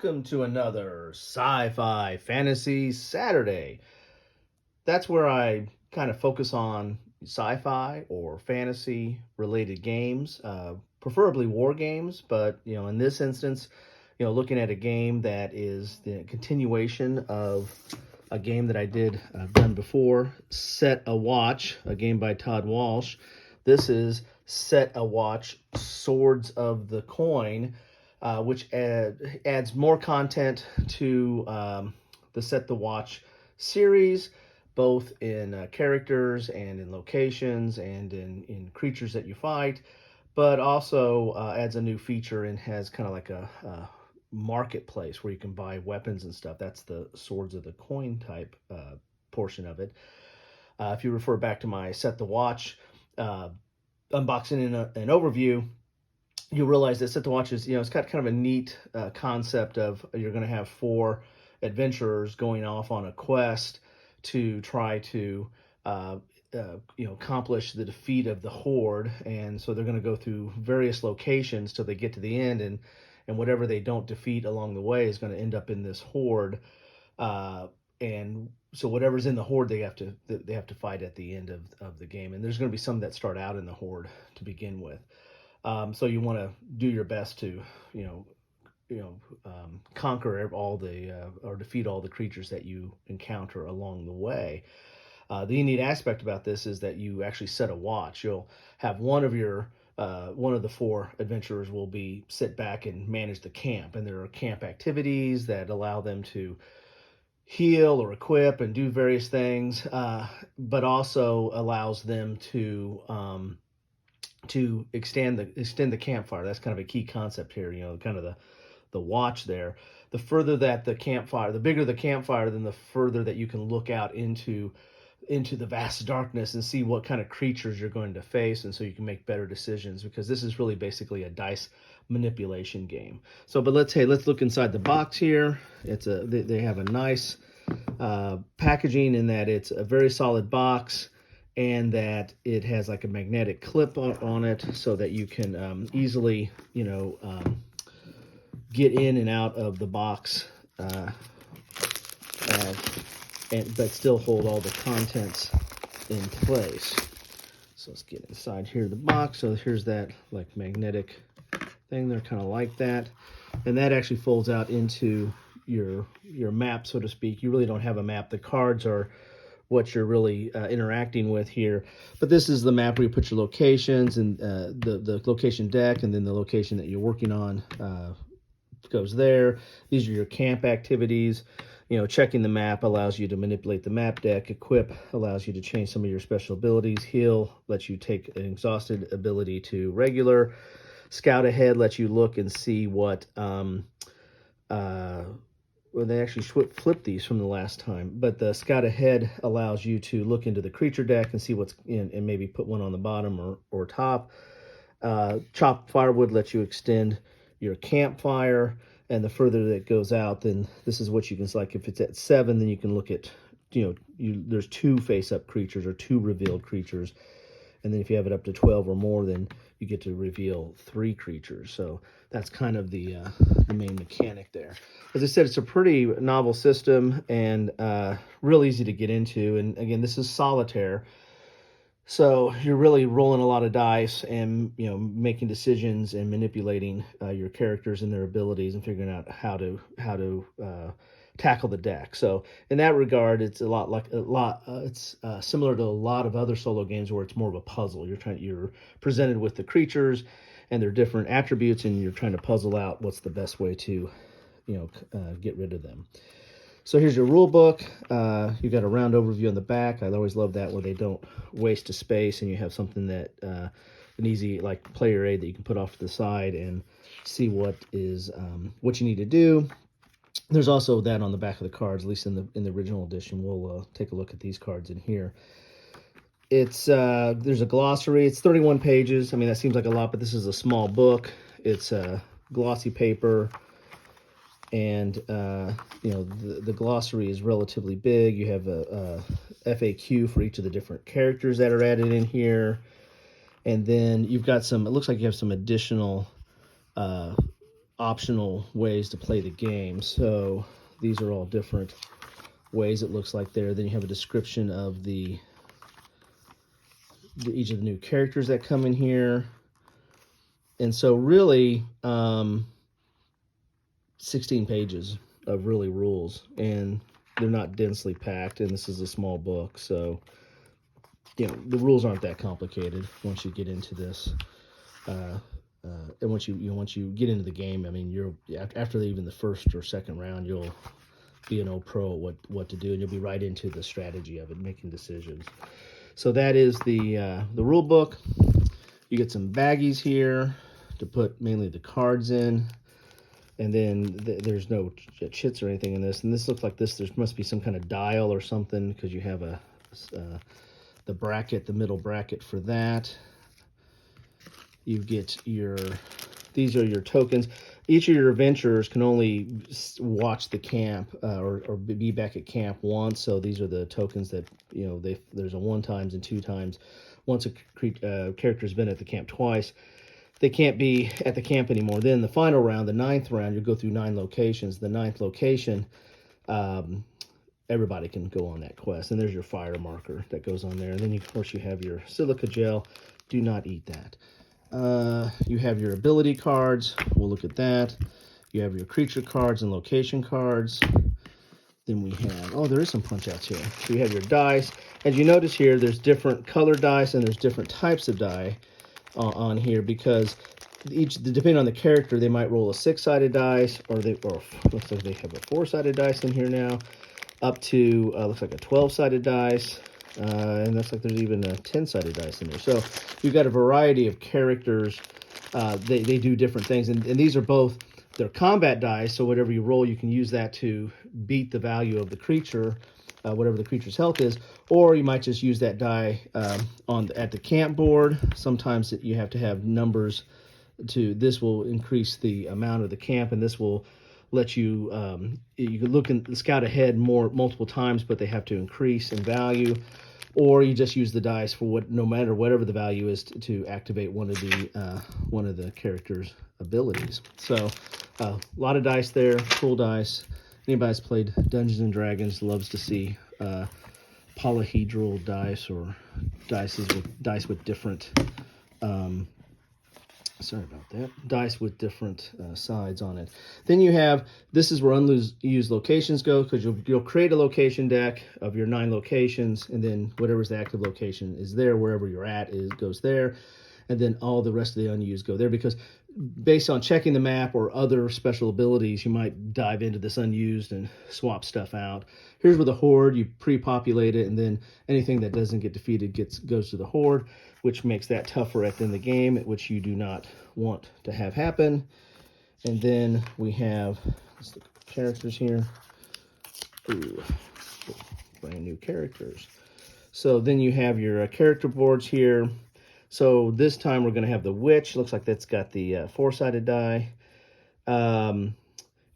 welcome to another Sci-Fi Fantasy Saturday. That's where I kind of focus on sci-fi or fantasy related games, preferably war games, but in this instance, looking at a game that is the continuation of a game that I've done before, Set a Watch, a game by Todd Walsh. This is Set a Watch Swords of the Coin, which adds more content to the Set the Watch series, both in characters and in locations and in creatures that you fight, but also adds a new feature and has kind of like a marketplace where you can buy weapons and stuff. That's the Swords of the Coin type portion of it. If you refer back to my Set the Watch unboxing and an overview, you'll realize that Set the Watch is, it's got kind of a neat concept of you're going to have four adventurers going off on a quest to try to accomplish the defeat of the Horde. And so they're going to go through various locations till they get to the end, and whatever they don't defeat along the way is going to end up in this Horde. And so whatever's in the Horde, they have to fight at the end of the game. And there's going to be some that start out in the Horde to begin with. So you want to do your best to, conquer all the or defeat all the creatures that you encounter along the way. The unique aspect about this is that you actually set a watch. You'll have one of the four adventurers will sit back and manage the camp, and there are camp activities that allow them to heal or equip and do various things, but also allows them to extend the campfire. That's kind of a key concept here. Kind of the watch there. The further that the campfire, the bigger the campfire, then the further that you can look out into the vast darkness and see what kind of creatures you're going to face, and so you can make better decisions, because this is really basically a dice manipulation game. So, but let's look inside the box here. They have a nice packaging in that it's a very solid box, and that it has like a magnetic clip on it so that you can easily, get in and out of the box, but still hold all the contents in place. So let's get inside here of the box. So here's that like magnetic thing there, kind of like that. And that actually folds out into your map, so to speak. You really don't have a map. The cards are what you're really interacting with here. But this is the map where you put your locations, and the location deck, and then the location that you're working on goes there. These are your camp activities. Checking the map allows you to manipulate the map deck. Equip allows you to change some of your special abilities. Heal lets you take an exhausted ability to regular. Scout ahead lets you look and see what well, they actually flipped these from the last time, but the Scout Ahead allows you to look into the creature deck and see what's in, and maybe put one on the bottom or top. Chop Firewood lets you extend your campfire, and the further that goes out, then this is what you can select. If it's at 7, then you can look at, there's 2 face-up creatures or 2 revealed creatures. And then if you have it up to 12 or more, then you get to reveal 3 creatures. So that's kind of the main mechanic there. As I said, it's a pretty novel system and real easy to get into. And again, this is solitaire. So you're really rolling a lot of dice and, making decisions and manipulating your characters and their abilities and figuring out how to tackle the deck. So in that regard, it's it's similar to a lot of other solo games where it's more of a puzzle. You're presented with the creatures and their different attributes, and you're trying to puzzle out what's the best way to, get rid of them. So here's your rule book. You got a round overview on the back. I always love that, where they don't waste a space, and you have something that an easy like player aid that you can put off to the side and see what you need to do. There's also that on the back of the cards, at least in the original edition. We'll take a look at these cards in here. It's there's a glossary. It's 31 pages. I mean, that seems like a lot, but this is a small book. It's a glossy paper, and the glossary is relatively big. You have a FAQ for each of the different characters that are added in here, and then you've got some. It looks like you have some additional optional ways to play the game. So these are all different ways it looks like there. Then you have a description of each of the new characters that come in here. And so really 16 pages of really rules, and they're not densely packed, and this is a small book, so the rules aren't that complicated once you get into this. And once you get into the game, I mean, you're after even the first or second round, you'll be an old pro at what to do, and you'll be right into the strategy of it, making decisions. So that is the rule book. You get some baggies here to put mainly the cards in, and then there's no chits or anything in this. And this looks like this. There must be some kind of dial or something, because you have the bracket, the middle bracket for that. You get these are your tokens. Each of your adventurers can only watch the camp or be back at camp once. So these are the tokens that, there's a 1 times and 2 times. Once a character's been at the camp twice, they can't be at the camp anymore. Then the final round, the 9th round, you go through 9 locations. The 9th location, everybody can go on that quest. And there's your fire marker that goes on there. And then, of course, you have your silica gel. Do not eat that. You have your ability cards. We'll look at that. You have your creature cards and location cards. Then we have, there is some punch outs here. So you have your dice. As you notice here, there's different colored dice and there's different types of die on here, because depending on the character, they might roll a 6-sided dice, or looks like they have a 4-sided dice in here now, up to looks like a 12-sided dice. And looks like there's even a 10-sided dice in there. So you've got a variety of characters. They do different things. And these are they're combat dice, so whatever you roll, you can use that to beat the value of the creature, whatever the creature's health is. Or you might just use that die at the camp board. Sometimes you have to have numbers this will increase the amount of the camp, and this will let you you can look and scout ahead multiple times, but they have to increase in value. Or you just use the dice for no matter whatever the value is to activate one of the character's abilities. So a lot of dice there, cool dice. Anybody that's played Dungeons and Dragons loves to see polyhedral dice, or dice with different sorry about that. Dice with different sides on it. Then you have, this is where unused locations go, because you'll create a location deck of your 9 locations, and then whatever's the active location is there, wherever you're at goes there, and then all the rest of the unused go there, because based on checking the map or other special abilities, you might dive into this unused and swap stuff out. Here's where the horde, you pre-populate it, and then anything that doesn't get defeated goes to the horde, which makes that tougher at the end of the game, which you do not want to have happen. And then we have, let's look at the characters here. Ooh, brand new characters. So then you have your character boards here. So this time we're going to have the witch. Looks like that's got the 4-sided die. And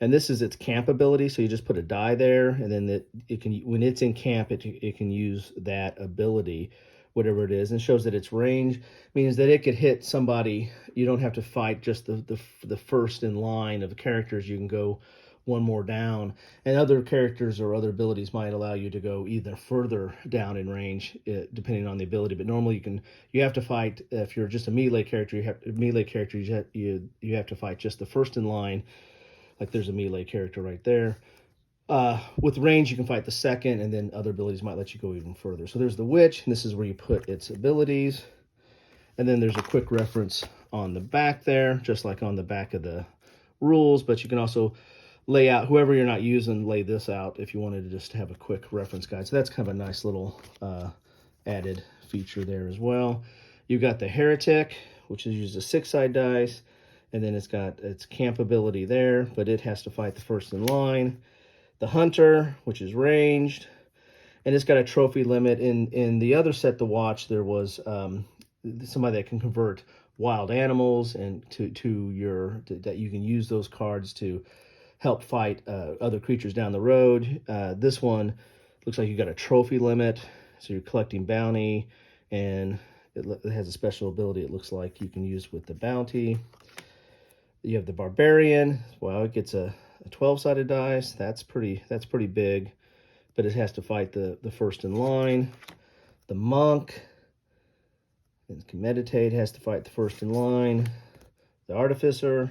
this is its camp ability. So you just put a die there, and then it can, when it's in camp, it can use that ability, whatever it is, and shows that its range means that it could hit somebody. You don't have to fight just the first in line of the characters. You can go one more down, and other characters or other abilities might allow you to go either further down in range, depending on the ability. But normally you have to fight, if you're just a melee character, you have to fight just the first in line. Like there's a melee character right there. With range, you can fight the second, and then other abilities might let you go even further. So there's the witch, and this is where you put its abilities. And then there's a quick reference on the back there, just like on the back of the rules. But you can also lay out, whoever you're not using, lay this out if you wanted to just have a quick reference guide. So that's kind of a nice little added feature there as well. You've got the heretic, which is used a 6-side dice, and then it's got its camp ability there, but it has to fight the first in line. The hunter, which is ranged, and it's got a trophy limit. In the other set to watch, there was somebody that can convert wild animals, and that you can use those cards to help fight other creatures down the road. This one looks like you got a trophy limit, so you're collecting bounty, and it has a special ability, it looks like, you can use with the bounty. You have the Barbarian. Well, it gets a 12-sided dice. That's pretty big, but it has to fight the first in line. The Monk, it can meditate, has to fight the first in line. The Artificer,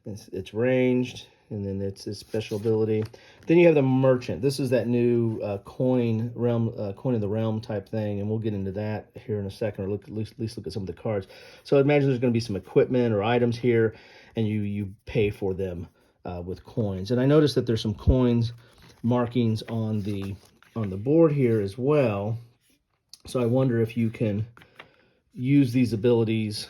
it's ranged, and then it's its special ability. Then you have the Merchant. This is that new coin of the realm type thing, and we'll get into that here in a second, or at least look at some of the cards. So I imagine there's going to be some equipment or items here, and you pay for them with coins. And I noticed that there's some coins markings on the board here as well. So I wonder if you can use these abilities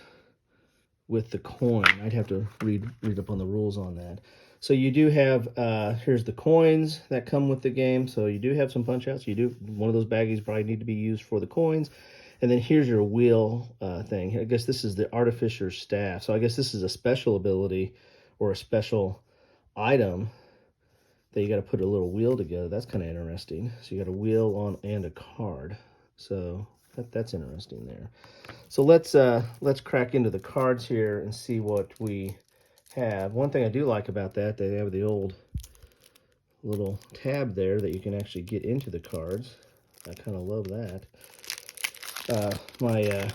with the coin. I'd have to read up on the rules on that. So you do have, here's the coins that come with the game. So you do have some punch outs. One of those baggies probably need to be used for the coins. And then here's your wheel thing. I guess this is the Artificer's Staff. So I guess this is a special ability or a special item that you got to put a little wheel together. That's kind of interesting. So you got a wheel on and a card. So that's interesting there. So let's crack into the cards here and see what we have. One thing I do like about that, they have the old little tab there that you can actually get into the cards. I kind of love that. My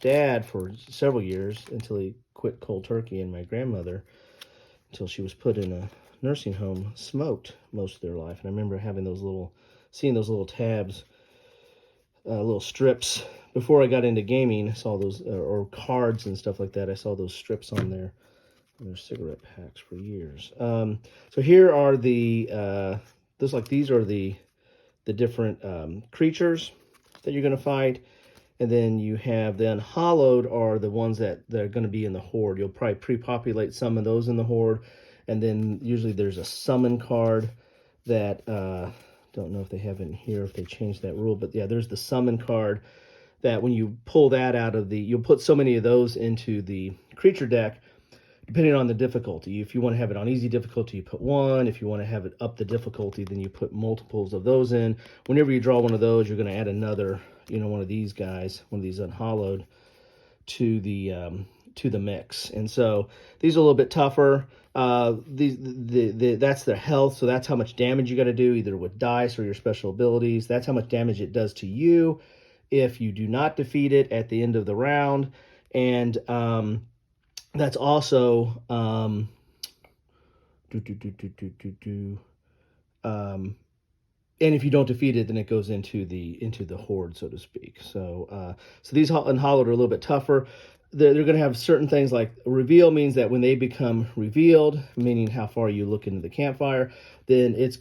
dad, for several years, until he quit cold turkey, and my grandmother, until she was put in a nursing home, smoked most of their life. And I remember seeing those little tabs, little strips. Before I got into gaming, I saw those, or cards and stuff like that. I saw those strips on their cigarette packs for years. So here are these are the different creatures that you're going to fight. And then you have the Unhallowed are the ones that are going to be in the Horde. You'll probably pre-populate some of those in the Horde. And then usually there's a summon card that, don't know if they have it in here, if they changed that rule. But yeah, there's the summon card that when you pull that out of you'll put so many of those into the creature deck, depending on the difficulty. If you want to have it on easy difficulty, you put one. If you want to have it up the difficulty, then you put multiples of those in. Whenever you draw one of those, you're going to add another, one of these guys, one of these Unhallowed, to the mix. And so these are a little bit tougher. That's their health, so that's how much damage you got to do, either with dice or your special abilities. That's how much damage it does to you if you do not defeat it at the end of the round. And that's also and if you don't defeat it, then it goes into the Horde, so to speak. So these Unhallowed are a little bit tougher. They're going to have certain things like reveal means that when they become revealed, meaning how far you look into the campfire, then it's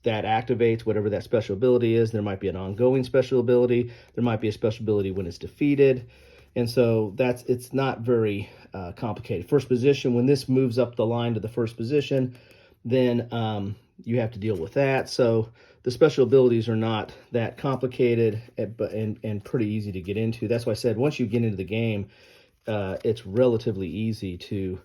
that activates whatever that special ability is. There might be an ongoing special ability. There might be a special ability when it's defeated. And so it's not very complicated. First position, when this moves up the line to the first position, then you have to deal with that. So the special abilities are not that complicated and pretty easy to get into. That's why I said once you get into the game, it's relatively easy to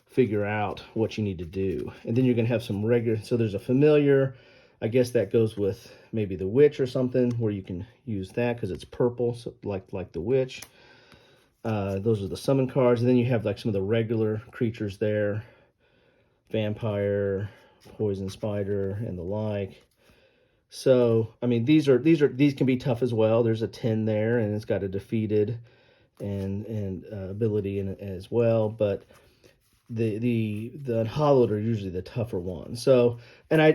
figure out what you need to do. And then you're going to have some regular, so there's a familiar, I guess that goes with maybe the witch or something, where you can use that because it's purple, so like the witch. Those are the summon cards. And then you have like some of the regular creatures there, vampire, poison spider, and the like. So I mean, these can be tough as well. There's a 10 there, and it's got a defeated and ability in it as well. But the Unhallowed are usually the tougher ones. So, and I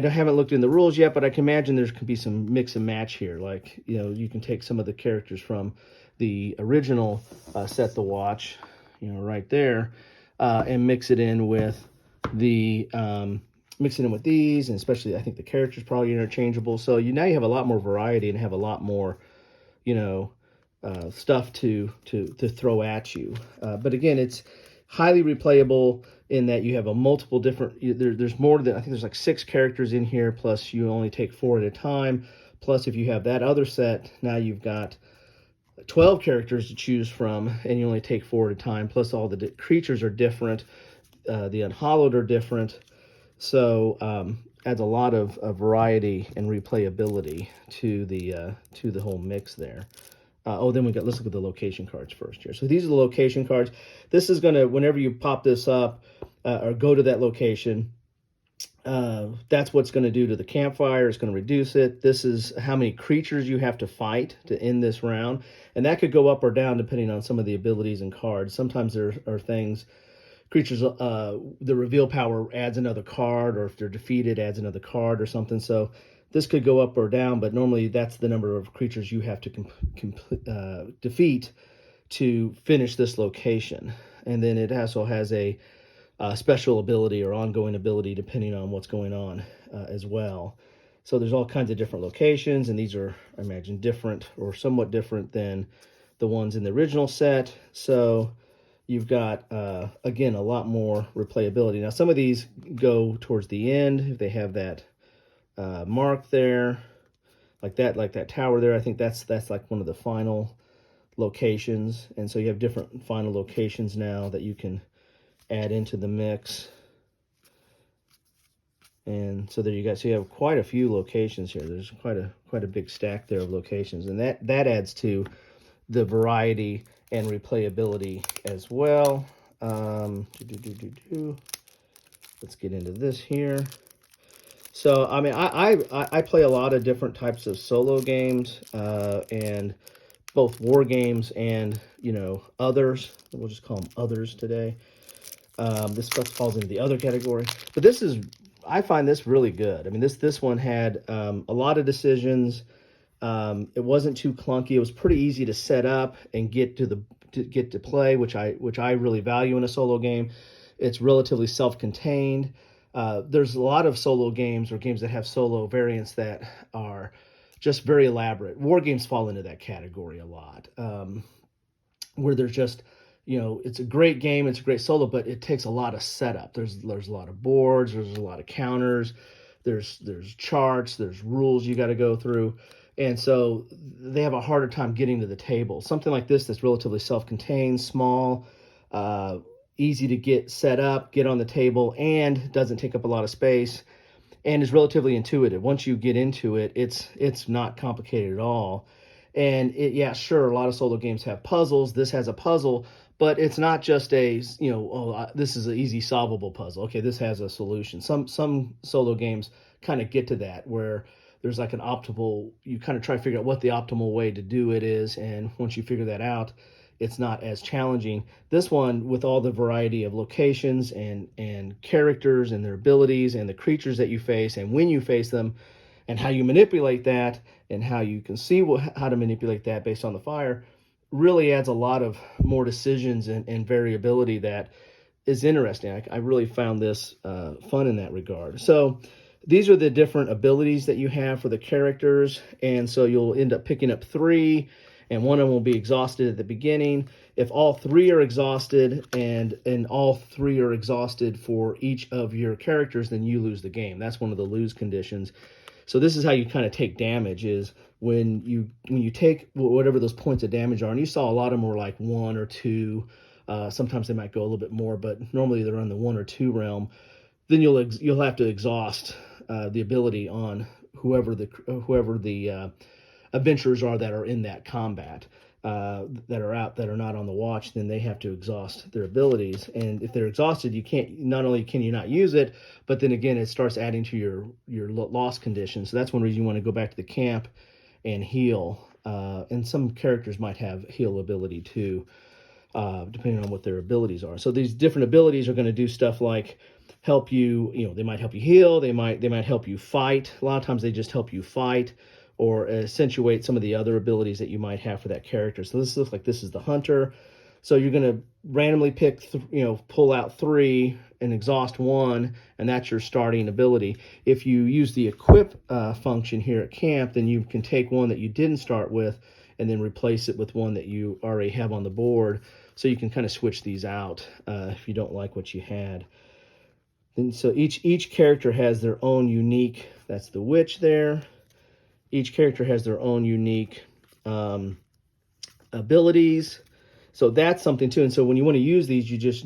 haven't looked in the rules yet, but I can imagine there could be some mix and match here. Like, you can take some of the characters from the original Set the Watch, right there, and mix it in with these, and especially I think the characters probably interchangeable. So now you have a lot more variety and have a lot more, stuff to throw at you. But again, it's highly replayable in that you have a multiple different, there's more than, I think there's like 6 characters in here, plus you only take 4 at a time. Plus if you have that other set, now you've got 12 characters to choose from, and you only take 4 at a time. Plus all the creatures are different. The Unhallowed are different. So adds a lot of variety and replayability to the whole mix there. Then let's look at the location cards first here. So these are the location cards. This is going to, whenever you pop this up or go to that location, that's what's going to do to the campfire. It's going to reduce it. This is how many creatures you have to fight to end this round. And that could go up or down depending on some of the abilities and cards. Sometimes there are things, creatures, the reveal power adds another card, or if they're defeated, adds another card or something. So this could go up or down, but normally that's the number of creatures you have to defeat to finish this location. And then it also has a special ability or ongoing ability depending on what's going on as well. So there's all kinds of different locations, and these are, I imagine, different or somewhat different than the ones in the original set. So you've got, again, a lot more replayability. Now, some of these go towards the end if they have that mark there, like that tower there. I think that's like one of the final locations, and so you have different final locations now that you can add into the mix. And so there you go. So you have quite a few locations here. There's quite a big stack there of locations, and that adds to the variety and replayability as well. Let's get into this here. So, I mean, I play a lot of different types of solo games, and both war games and, others. We'll just call them others today. This stuff falls into the other category. But I find this really good. I mean, this one had a lot of decisions. It wasn't too clunky. It was pretty easy to set up and get to play, which I really value in a solo game. It's relatively self-contained. There's a lot of solo games or games that have solo variants that are just very elaborate. War games fall into that category a lot, where there's just, it's a great game, it's a great solo, but it takes a lot of setup. There's a lot of boards, there's a lot of counters, there's charts, there's rules you got to go through. And so they have a harder time getting to the table. Something like this that's relatively self-contained, small, easy to get set up, get on the table, and doesn't take up a lot of space, and is relatively intuitive. Once you get into it, it's not complicated at all. And sure, a lot of solo games have puzzles. This has a puzzle, but it's not just this is an easy solvable puzzle. Okay, this has a solution. Some solo games kind of get to that, where there's like an optimal, you kind of try to figure out what the optimal way to do it is, and once you figure that out, it's not as challenging. This one, with all the variety of locations and characters and their abilities and the creatures that you face and when you face them and how you manipulate that and how you can see how to manipulate that based on the fire, really adds a lot of more decisions and variability that is interesting. I really found this fun in that regard. So these are the different abilities that you have for the characters, and so you'll end up picking up 3, and one of them will be exhausted at the beginning. If all 3 are exhausted and all 3 are exhausted for each of your characters, then you lose the game. That's one of the lose conditions. So this is how you kind of take damage, is when you take whatever those points of damage are, and you saw a lot of them were like 1 or 2. Sometimes they might go a little bit more, but normally they're in the 1 or 2 realm. Then you'll have to exhaust the ability on whoever the adventurers are that are in that combat, that are not on the watch. Then they have to exhaust their abilities, and if they're exhausted, not only can you not use it, but then again it starts adding to your loss condition. So that's one reason you want to go back to the camp and heal. And some characters might have heal ability too, depending on what their abilities are. So these different abilities are going to do stuff like help you, they might help you heal, they might help you fight. A lot of times they just help you fight or accentuate some of the other abilities that you might have for that character. So this looks like this is the hunter. So you're going to randomly pick, pull out 3 and exhaust 1, and that's your starting ability. If you use the equip function here at camp, then you can take one that you didn't start with and then replace it with one that you already have on the board. So you can kind of switch these out if you don't like what you had. And so each character has their own unique, that's the witch there. Each character has their own unique abilities. So that's something too. And so when you want to use these, you just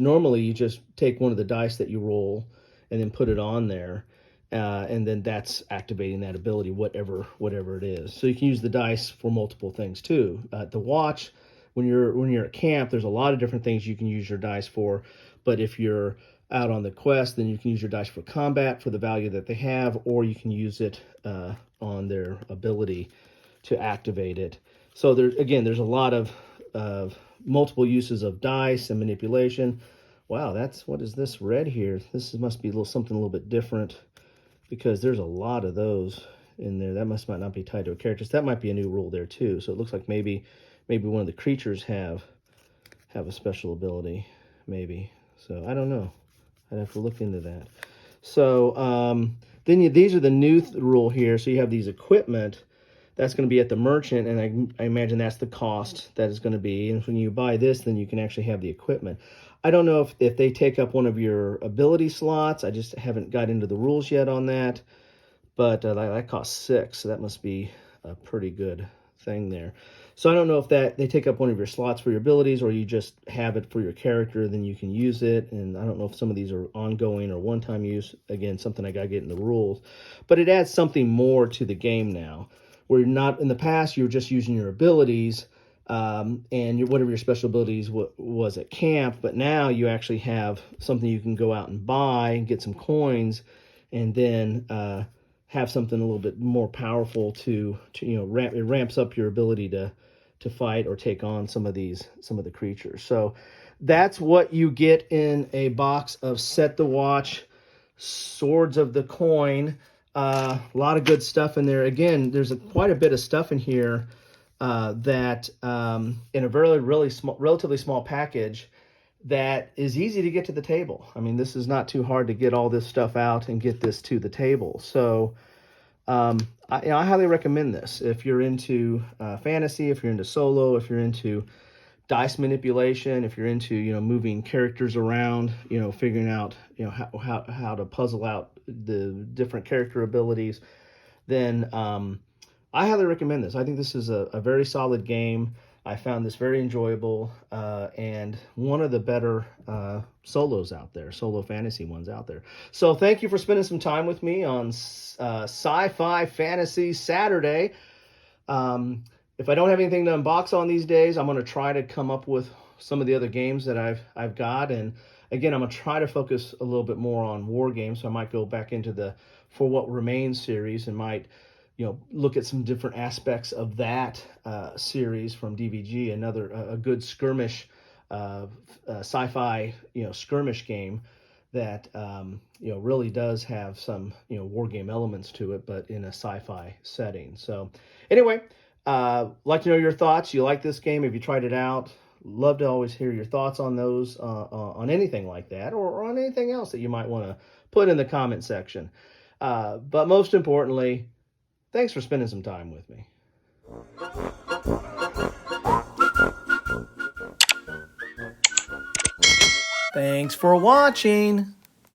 take one of the dice that you roll and then put it on there. and then that's activating that ability, whatever it is. So you can use the dice for multiple things too. The watch, when you're at camp, there's a lot of different things you can use your dice for. But if you're out on the quest, then you can use your dice for combat for the value that they have, or you can use it on their ability to activate it. So there's a lot of multiple uses of dice and manipulation. Wow, what is this red here? This must be something a little bit different, because there's a lot of those in there. That might not be tied to a character. So that might be a new rule there too. So it looks like maybe one of the creatures have a special ability, maybe. So I don't know. I'd have to look into that. So these are the new rule here. So you have these equipment. That's going to be at the merchant, and I imagine that's the cost that is going to be. And when you buy this, then you can actually have the equipment. I don't know if they take up one of your ability slots. I just haven't got into the rules yet on that. But that costs 6, so that must be a pretty good thing there. So I don't know if they take up one of your slots for your abilities, or you just have it for your character, then you can use it. And I don't know if some of these are ongoing or one-time use. Again, something I got to get in the rules. But it adds something more to the game now, where you're not, in the past, you were just using your abilities and whatever your special abilities was at camp, but now you actually have something you can go out and buy and get some coins, and then have something a little bit more powerful to it ramps up your ability to fight or take on some of the creatures. So that's what you get in a box of Set the Watch Swords of the Coin. A lot of good stuff in there. Again, there's quite a bit of stuff in here that in a relatively small package that is easy to get to the table. I mean, this is not too hard to get all this stuff out and get this to the table. So I highly recommend this. If you're into fantasy, if you're into solo, if you're into dice manipulation, if you're into moving characters around, figuring out how to puzzle out the different character abilities, then I highly recommend this. I think this is a very solid game. I found this very enjoyable and one of the better solos out there, solo fantasy ones out there. So thank you for spending some time with me on Sci-Fi Fantasy Saturday. If I don't have anything to unbox on these days, I'm going to try to come up with some of the other games that I've got. And again, I'm going to try to focus a little bit more on war games. So I might go back into the For What Remains series and might look at some different aspects of that series from DVG, a good skirmish, sci-fi, skirmish game that, really does have some, war game elements to it, but in a sci-fi setting. So anyway, like to know your thoughts. You like this game? Have you tried it out? Love to always hear your thoughts on those, on anything like that, or on anything else that you might want to put in the comment section. But most importantly, thanks for spending some time with me. Thanks for watching.